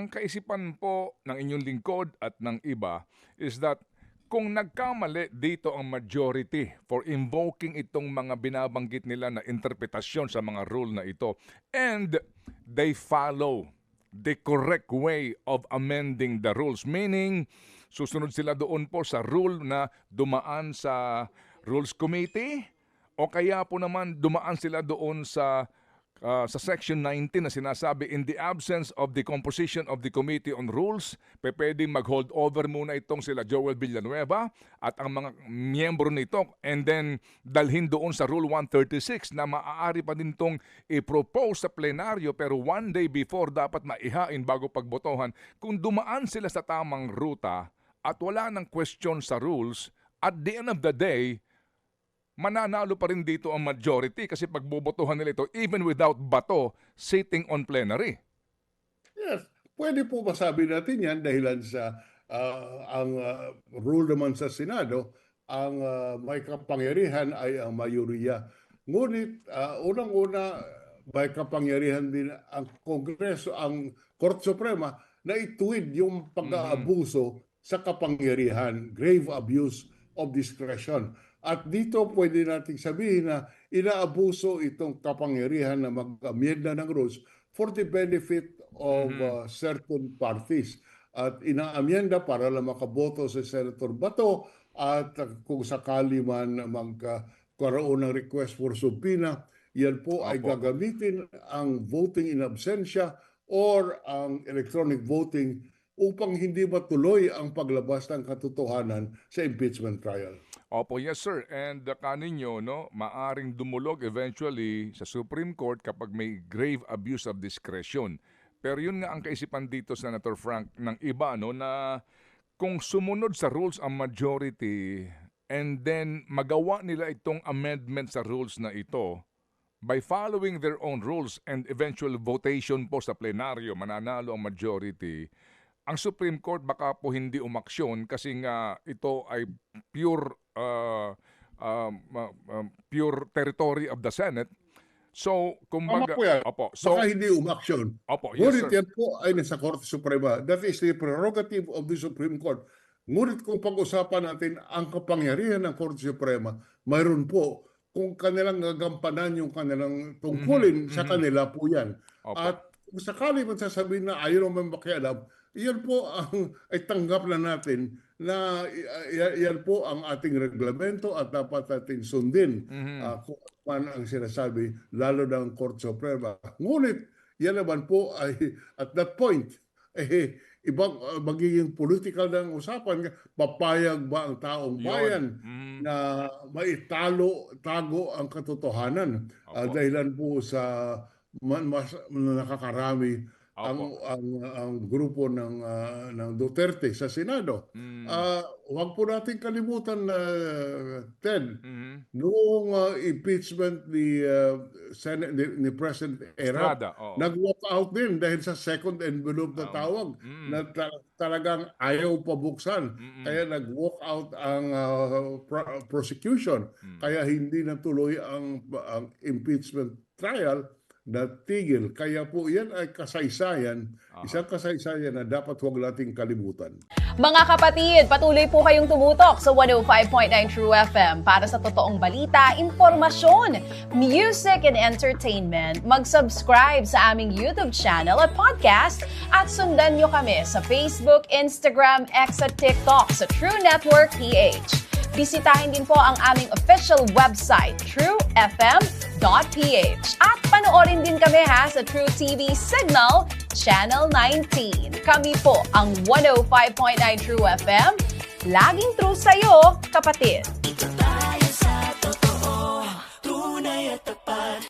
ang kaisipan po ng inyong lingkod at ng iba is that kung nagkamali dito ang majority for invoking itong mga binabanggit nila na interpretasyon sa mga rule na ito and they follow the correct way of amending the rules, meaning susunod sila doon po sa rule na dumaan sa Rules Committee o kaya po naman dumaan sila doon sa Section 19 na sinasabi, in the absence of the composition of the Committee on Rules, pwedeng mag-hold over muna itong sila Joel Villanueva at ang mga miyembro nito and then dalhin doon sa Rule 136 na maaari pa din itong i-propose sa plenaryo pero one day before dapat maihain bago pagbotohan. Kung dumaan sila sa tamang ruta at wala ng question sa rules, at the end of the day, mananalo pa rin dito ang majority kasi pagbobotohan nila ito even without bato sitting on plenary. Yes, pwede po masabi natin yan dahilan sa ang rule naman sa Senado, ang may kapangyarihan ay ang mayoriya. Ngunit unang-una may kapangyarihan din ang Kongreso, ang Korte Suprema na ituwid yung pag-aabuso sa kapangyarihan, grave abuse of discretion. At dito pwede nating sabihin na inaabuso itong kapangyarihan na mag-amyenda ng rules for the benefit of certain parties. At inaamyenda para lang makaboto si Senator Bato at kung sakali man magkaroon ng request for subpoena, yan po ay gagamitin ang voting in absentia or ang electronic voting upang hindi matuloy ang paglabas ng katotohanan sa impeachment trial. Opo, yes sir. And kaninyo, no, maaring dumulog eventually sa Supreme Court kapag may grave abuse of discretion. Pero yun nga ang kaisipan dito, Senator Frank, ng iba, no, na kung sumunod sa rules ang majority and then magawa nila itong amendment sa rules na ito, by following their own rules and eventual votation po sa plenaryo, mananalo ang majority, ang Supreme Court baka po hindi umaksyon kasi nga ito ay pure territory of the Senate. So, kumbaga, baka hindi umaksyon. Yes, Ngunit yan po ay nasa Korte Suprema. That is the prerogative of the Supreme Court. Ngunit kung pag-usapan natin ang kapangyarihan ng Korte Suprema, mayroon po kung kanilang gagampanan yung kanilang tungkulin sa kanila po yan. At kung sakali man sasabihin na ayaw naman makialam, yan po ang ay tanggap na natin na yan po ang ating reglamento at dapat natin sundin kung man ang sinasabi, lalo ng Korte Suprema. Ngunit yan naman po ay at that point, ibang magiging political ng usapan, papayag ba ang taong bayan na maitago ang katotohanan dahilan po sa mas nakakarami ang grupo ng Duterte sa Senado. Huwag po natin kalimutan na Ted, noong impeachment ni President Erap, nag-walk out din dahil sa second envelope na tawag na talagang ayaw pabuksan. Kaya nag-walk out ang prosecution. Kaya hindi natuloy ang impeachment trial na tigil. Kaya po yan ay kasaysayan, isang kasaysayan na dapat huwag nating kalimutan. Mga kapatid, patuloy po kayong tumutok sa 105.9 True FM para sa totoong balita, impormasyon, music and entertainment. Mag-subscribe sa aming YouTube channel at podcast at sundan nyo kami sa Facebook, Instagram, X at TikTok sa True Network PH. Bisitahin din po ang aming official website, truefm.ph. At panoorin din kami sa True TV Signal, Channel 19. Kami po ang 105.9 True FM. Laging true sa'yo, kapatid.